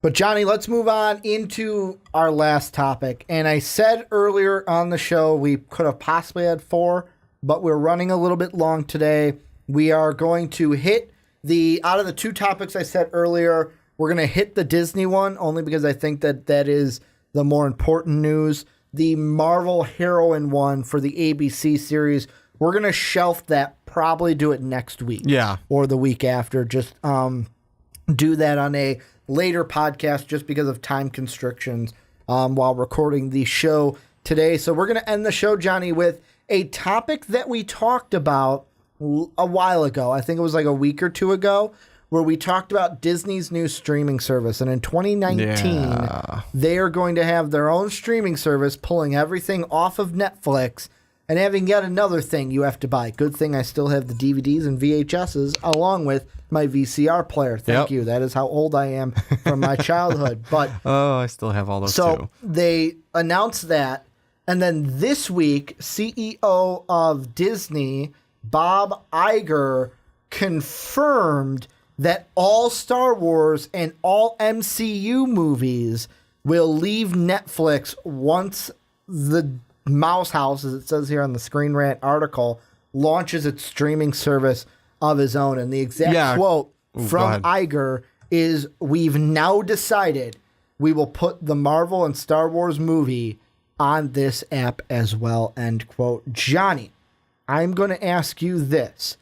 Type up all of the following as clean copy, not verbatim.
But Johnny, let's move on into our last topic. And I said earlier on the show we could have possibly had 4, but we're running a little bit long today. We are going to hit out of the 2 topics I said earlier, we're going to hit the Disney one only because I think that is the more important news. The Marvel Heroine one for the ABC series, we're going to shelf that, probably do it next week. Yeah. Or the week after. Just do that on a later podcast just because of time constrictions while recording the show today. So we're going to end the show, Johnny, with a topic that we talked about a while ago. I think it was like a week or 2 ago, where we talked about Disney's new streaming service. And in 2019, they are going to have their own streaming service, pulling everything off of Netflix and having yet another thing you have to buy. Good thing I still have the DVDs and VHSs along with my VCR player. Thank you. That is how old I am from my childhood. But I still have all those too. So they announced that. And then this week, CEO of Disney, Bob Iger, confirmed that all Star Wars and all MCU movies will leave Netflix once the Mouse House, as it says here on the Screen Rant article, launches its streaming service of his own. And the exact quote from Iger is, "We've now decided we will put the Marvel and Star Wars movie on this app as well," end quote. Johnny, I'm going to ask you this.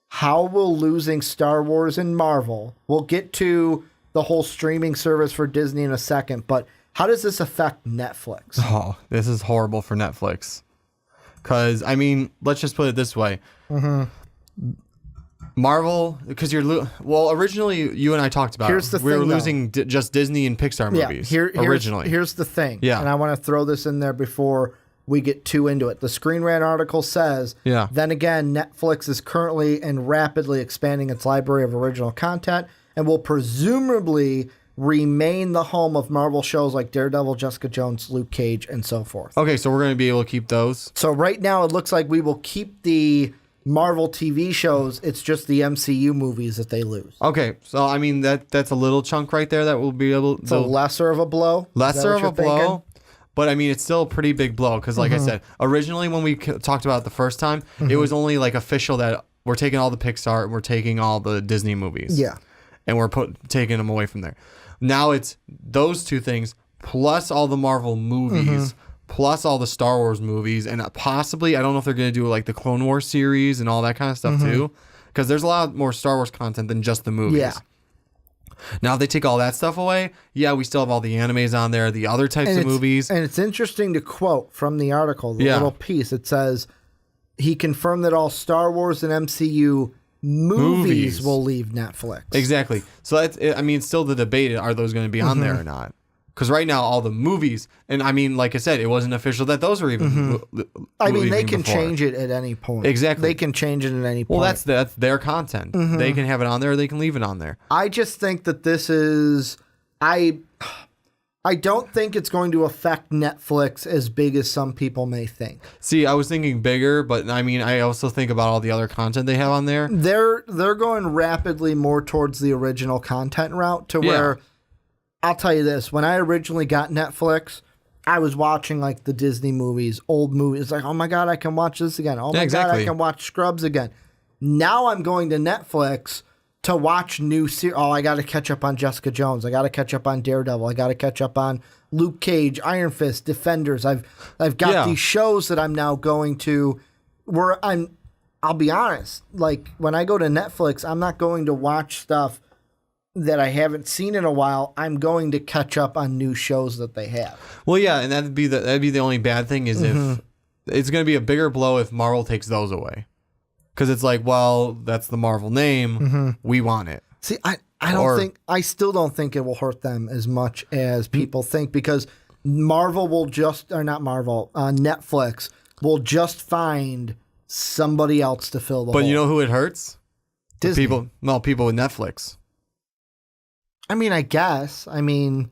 How will losing Star Wars and Marvel, we'll get to the whole streaming service for Disney in a second, but how does this affect Netflix? Oh, this is horrible for Netflix. Because, I mean, let's just put it this way. Marvel, because originally you and I talked about we were losing just Disney and Pixar movies originally. Here's the thing. Yeah. And I want to throw this in there before we get too into it. The Screen Rant article says, then again, Netflix is currently and rapidly expanding its library of original content and will presumably remain the home of Marvel shows like Daredevil, Jessica Jones, Luke Cage, and so forth. Okay, so we're going to be able to keep those? So right now it looks like we will keep the Marvel TV shows. It's just the MCU movies that they lose. Okay, so I mean, that's a little chunk right there that we'll be able to... It's a lesser of a blow? Lesser of a blow? But I mean, it's still a pretty big blow because, like I said, originally when we talked about it the first time, it was only like official that we're taking all the Pixar and we're taking all the Disney movies. Yeah. And we're taking them away from there. Now it's those 2 things plus all the Marvel movies plus all the Star Wars movies, and possibly, I don't know if they're going to do like the Clone Wars series and all that kind of stuff too, because there's a lot more Star Wars content than just the movies. Yeah. Now, if they take all that stuff away, we still have all the animes on there, the other types of movies. And it's interesting to quote from the article, the little piece. It says, he confirmed that all Star Wars and MCU movies will leave Netflix. Exactly. So, it's still the debate, are those going to be on there or not? Because right now, all the movies, and I mean, like I said, it wasn't official that those were even... I mean, they can change it at any point. Exactly. They can change it at any point. Well, that's their content. They can have it on there or they can leave it on there. I just think that this is... I don't think it's going to affect Netflix as big as some people may think. See, I was thinking bigger, but I mean, I also think about all the other content they have on there. They're going rapidly more towards the original content route to where... I'll tell you this, when I originally got Netflix, I was watching like the Disney movies, old movies, like, oh my God, I can watch this again. Oh my God, I can watch Scrubs again. Now I'm going to Netflix to watch new series. Oh, I got to catch up on Jessica Jones. I got to catch up on Daredevil. I got to catch up on Luke Cage, Iron Fist, Defenders. I've got these shows that I'm now going to where I'll be honest, like when I go to Netflix, I'm not going to watch stuff that I haven't seen in a while. I'm going to catch up on new shows that they have. Well, yeah, and that'd be the only bad thing is if it's going to be a bigger blow if Marvel takes those away, because it's like, well, that's the Marvel name, we want it. See, I still don't think it will hurt them as much as people think, because Netflix will just find somebody else to fill the hole. But you know who it hurts? Disney. People with Netflix. I mean, I guess. I mean,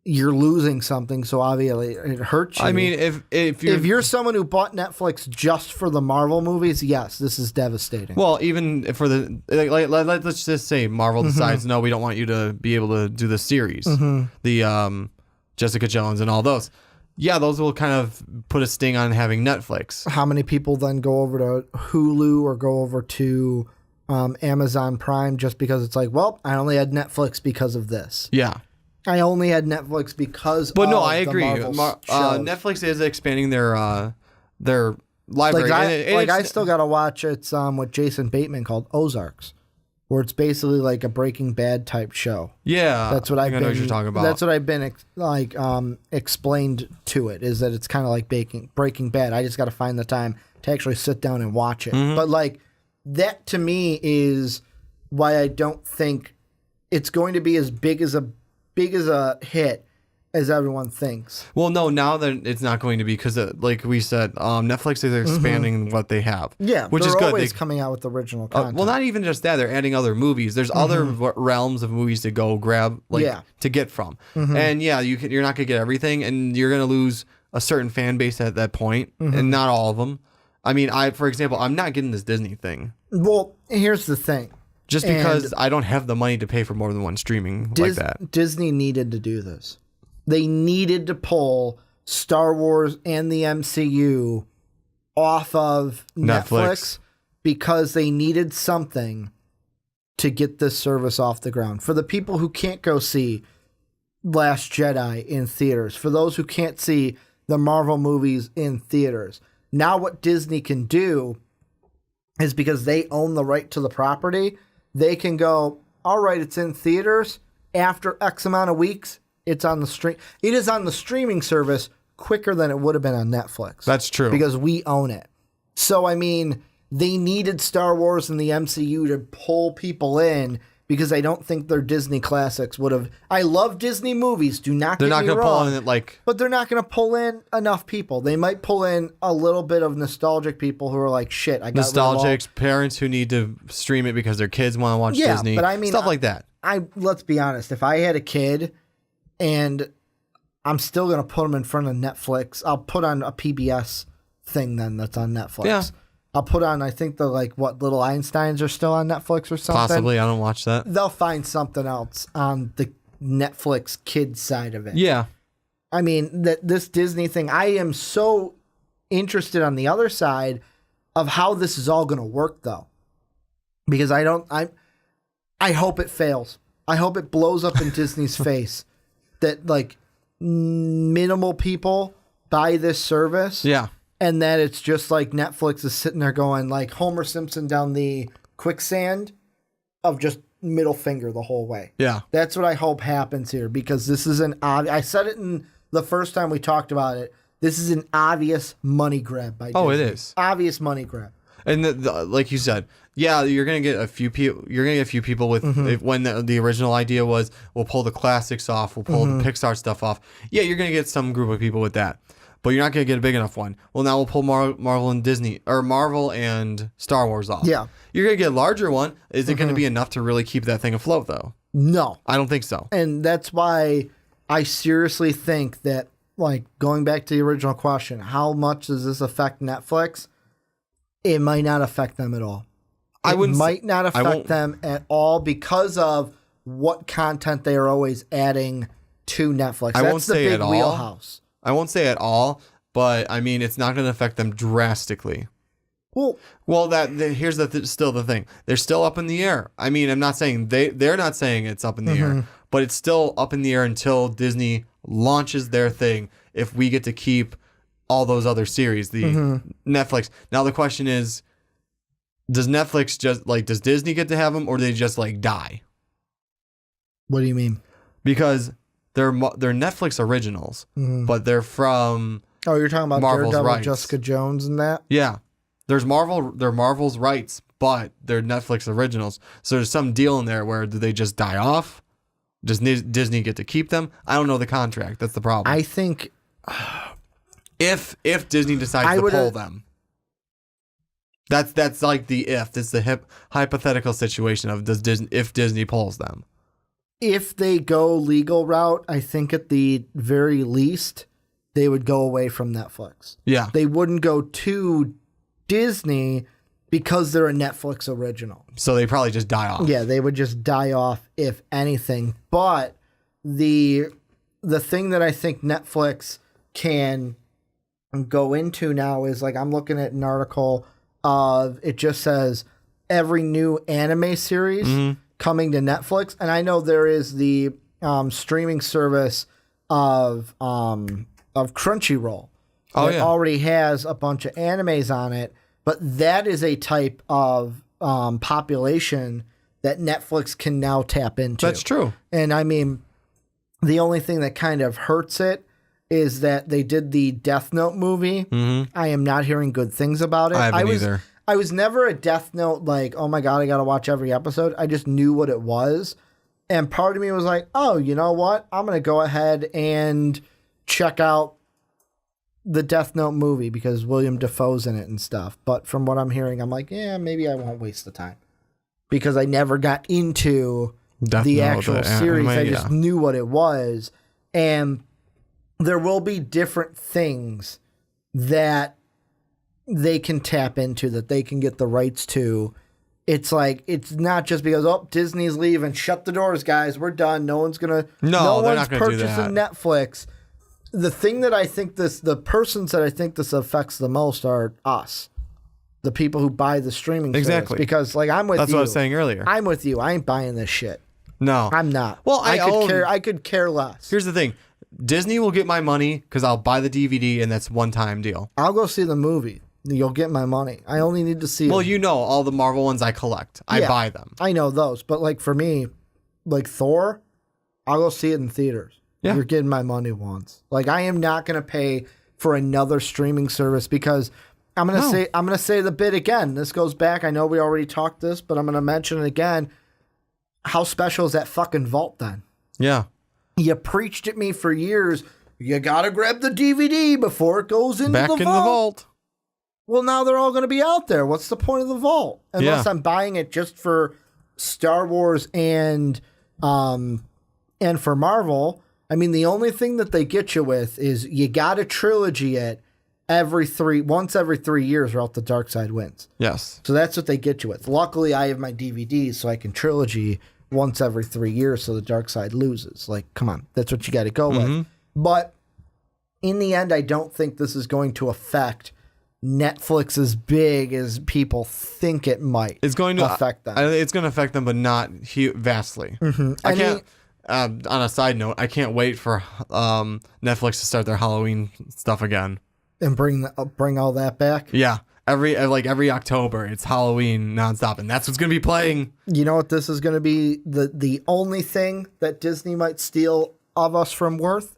you're losing something. So obviously it hurts you. I mean, if you're someone who bought Netflix just for the Marvel movies, yes, this is devastating. Well, even for the let's just say Marvel decides, no, we don't want you to be able to do the series, the Jessica Jones and all those. Yeah, those will kind of put a sting on having Netflix. How many people then go over to Hulu or go over to Amazon Prime just because it's like, well, I only had Netflix because of this. Yeah. I only had Netflix because But of no, I the agree. Marvel shows. Netflix is expanding their library. I still got to watch it's with Jason Bateman called Ozarks, where it's basically like a Breaking Bad type show. Yeah. That's what I know what you're talking about. That's what I've been explained to it, is that it's kind of like Breaking Bad. I just got to find the time to actually sit down and watch it. But like that to me is why I don't think it's going to be as big as a hit as everyone thinks. Well, no, now that it's not going to be, because like we said, Netflix is expanding what they have. Yeah, which is good. They're always coming out with original content. Well, not even just that. They're adding other movies. There's other realms of movies to go grab, to get from. And yeah, you're not going to get everything, and you're going to lose a certain fan base at that point, and not all of them. I mean, for example, I'm not getting this Disney thing. Well, here's the thing. Just because I don't have the money to pay for more than one streaming like that. Disney needed to do this. They needed to pull Star Wars and the MCU off of Netflix because they needed something to get this service off the ground. For the people who can't go see Last Jedi in theaters, for those who can't see the Marvel movies in theaters, now what Disney can do is, because they own the right to the property, they can go, all right, it's in theaters. After X amount of weeks, it's on the stream. It is on the streaming service quicker than it would have been on Netflix. That's true. Because we own it. So, I mean, they needed Star Wars and the MCU to pull people in, because I don't think their Disney classics would have. I love Disney movies. Do not get me wrong. They're not going to pull in it like. But they're not going to pull in enough people. They might pull in a little bit of nostalgic people who are like, shit, I got nostalgics, parents who need to stream it because their kids want to watch Disney. But I mean, stuff like that. Let's be honest. If I had a kid and I'm still going to put them in front of Netflix, I'll put on a PBS thing then that's on Netflix. Yeah. I'll put on, I think the Little Einsteins are still on Netflix or something. Possibly, I don't watch that. They'll find something else on the Netflix kids side of it. Yeah. I mean, this Disney thing, I am so interested on the other side of how this is all going to work, though. Because I hope it fails. I hope it blows up in Disney's face that, minimal people buy this service. Yeah. And that it's just like Netflix is sitting there going like Homer Simpson down the quicksand of just middle finger the whole way. Yeah. That's what I hope happens here, because this is I said it in the first time we talked about it. This is an obvious money grab by Disney. Oh, it is. Obvious money grab. And like you said, yeah, you're gonna get a few people. You're gonna get a few people with when the original idea was we'll pull the classics off, we'll pull the Pixar stuff off. Yeah, you're gonna get some group of people with that. But you're not going to get a big enough one. Well, now we'll pull Marvel and Disney, or Marvel and Star Wars off. Yeah. You're going to get a larger one. Is it going to be enough to really keep that thing afloat, though? No. I don't think so. And that's why I seriously think that, going back to the original question, how much does this affect Netflix? It might not affect them at all. It might not affect them at all because of what content they are always adding to Netflix. That's the big wheelhouse. I won't say at all, but I mean, it's not going to affect them drastically. Well, here's still the thing. They're still up in the air. I mean, I'm not saying they're not saying it's up in the air, but it's still up in the air until Disney launches their thing. If we get to keep all those other series, the Netflix. Now the question is, does Netflix does Disney get to have them, or do they just die? What do you mean? Because they're Netflix originals, but they're from. Oh, you're talking about Marvel's Daredevil, rights. Jessica Jones, and that. Yeah, they're Marvel's rights, but they're Netflix originals. So there's some deal in there where do they just die off? Does Disney get to keep them? I don't know the contract. That's the problem. I think if Disney decides to pull them, that's like the if. It's the hypothetical situation of if Disney pulls them. if they go legal route, I think at the very least they would go away from Netflix. Yeah. They wouldn't go to Disney because they're a Netflix original. So they probably just die off. Yeah, they would just die off if anything. But the thing that I think Netflix can go into now is, like, I'm looking at an article of, it just says every new anime series coming to Netflix, and I know there is the streaming service of Crunchyroll that already has a bunch of animes on it, but that is a type of population that Netflix can now tap into. That's true. And I mean, the only thing that kind of hurts it is that they did the Death Note movie. I am not hearing good things about it. I haven't either. I was never a Death Note, like, oh my God, I got to watch every episode. I just knew what it was. And part of me was like, oh, you know what? I'm going to go ahead and check out the Death Note movie because William Dafoe's in it and stuff. But from what I'm hearing, I'm like, yeah, maybe I won't waste the time. Because I never got into the actual series. I just knew what it was. And there will be different things that they can tap into, that they can get the rights to. It's like, it's not just because, oh, Disney's leaving, shut the doors, guys, we're done. No one's gonna purchasing Netflix. The thing that I think the persons that I think this affects the most are us, the people who buy the streaming service. Because, like, I'm with you. That's what I was saying earlier. I'm with you. I ain't buying this shit. No, I'm not. Well, I could care less. Here's the thing. Disney will get my money because I'll buy the DVD and that's one-time deal. I'll go see the movie. You'll get my money. I only need to see Well, it. you know, all the Marvel ones I collect. I buy them. I know those. But, like, for me, like Thor, I'll go see it in theaters. Yeah. You're getting my money once. Like, I am not going to pay for another streaming service because I'm going to say the bit again. This goes back. I know we already talked this, but I'm going to mention it again. How special is that fucking vault then? Yeah. You preached at me for years. You got to grab the DVD before it goes into Back the in vault. the vault. Well, now they're all going to be out there. What's the point of the vault? Unless I'm buying it just for Star Wars and for Marvel. I mean, the only thing that they get you with is you got to trilogy it once every 3 years, or else the dark side wins. Yes. So that's what they get you with. Luckily, I have my DVDs, so I can trilogy once every 3 years, so the dark side loses. Like, come on, that's what you got to go with. But in the end, I don't think this is going to affect Netflix as big as people think it might. It's going to affect them. It's going to affect them, but not vastly. I can't. On a side note, I can't wait for Netflix to start their Halloween stuff again and bring all that back. Yeah, every October, it's Halloween nonstop, and that's what's going to be playing. You know what this is going to be? The only thing that Disney might steal of us from Worth?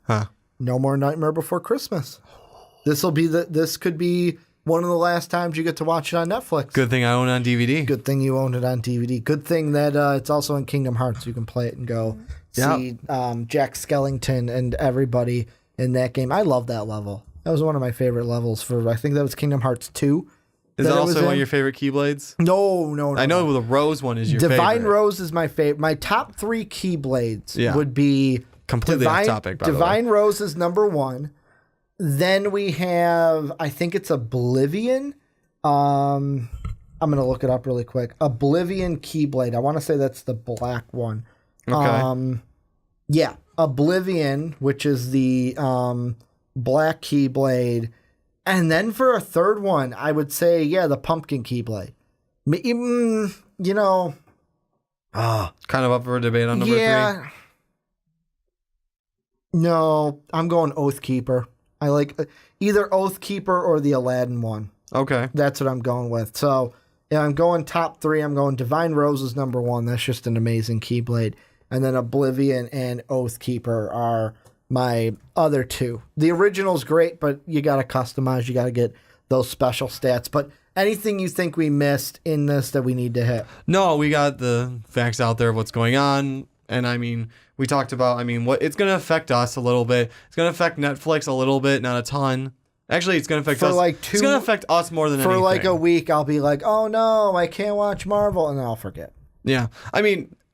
No more Nightmare Before Christmas. This could be one of the last times you get to watch it on Netflix. Good thing I own it on DVD. Good thing you own it on DVD. Good thing that it's also in Kingdom Hearts. You can play it and go see Jack Skellington and everybody in that game. I love that level. That was one of my favorite levels I think that was Kingdom Hearts 2. Is that also one of your favorite Keyblades? No. I know the Rose one is your favorite. Divine Rose is my favorite. My top 3 Keyblades would be completely off topic, by the way. Divine Rose is number 1. Then we have, I think it's Oblivion. I'm going to look it up really quick. Oblivion Keyblade. I want to say that's the black one. Okay. Yeah. Oblivion, which is the black Keyblade. And then for a third one, I would say, the Pumpkin Keyblade. You know. Kind of up for a debate on number 3? No, I'm going Oathkeeper. I like either Oathkeeper or the Aladdin one. Okay. That's what I'm going with. So, I'm going top 3. I'm going Divine Rose is number 1. That's just an amazing Keyblade. And then Oblivion and Oathkeeper are my other 2. The original's great, but you got to customize. You got to get those special stats. But anything you think we missed in this that we need to hit? No, we got the facts out there of what's going on. And I mean, we talked about, what it's going to affect us a little bit. It's going to affect Netflix a little bit, not a ton. Actually, it's going to affect us. It's going to affect us more than anything. For like a week, I'll be like, oh no, I can't watch Marvel. And then I'll forget. Yeah.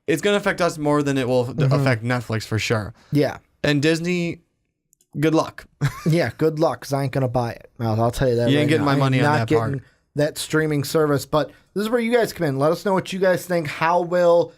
it's going to affect us more than it will affect Netflix for sure. Yeah. And Disney, good luck. Yeah, good luck, because I ain't going to buy it. I'll tell you that. You ain't getting my money on that part. I'm not getting that streaming service. But this is where you guys come in. Let us know what you guys think. How will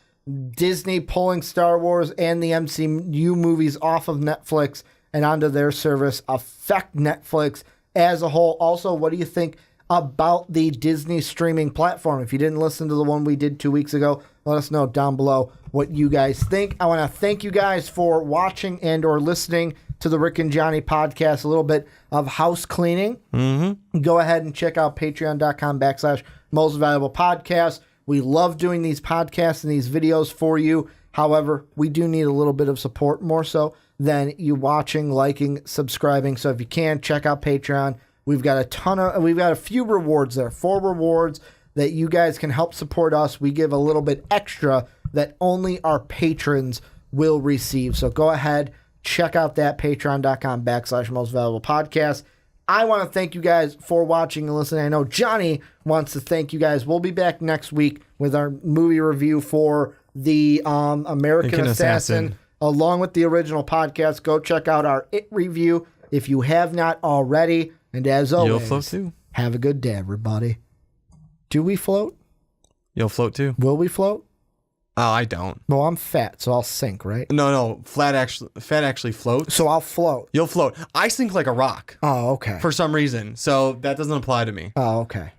Disney pulling Star Wars and the MCU movies off of Netflix and onto their service affect Netflix as a whole? Also, what do you think about the Disney streaming platform? If you didn't listen to the one we did 2 weeks ago, let us know down below what you guys think. I want to thank you guys for watching and or listening to the Rick and Johnny podcast. A little bit of house cleaning. Go ahead and check out patreon.com/most valuable podcast. We love doing these podcasts and these videos for you. However, we do need a little bit of support, more so than you watching, liking, subscribing. So if you can, check out Patreon. We've got a few rewards there, 4 rewards that you guys can help support us. We give a little bit extra that only our patrons will receive. So go ahead, check out that patreon.com/most valuable podcast. I want to thank you guys for watching and listening. I know Johnny wants to thank you guys. We'll be back next week with our movie review for the American Assassin, along with the original podcast. Go check out our It review if you have not already. And as always, You'll float too. Have a good day, everybody. Do we float? You'll float too. Will we float? Oh, I don't. Well, I'm fat, so I'll sink, right? No. Fat actually floats. So I'll float. You'll float. I sink like a rock. Oh, okay. For some reason. So that doesn't apply to me. Oh, okay.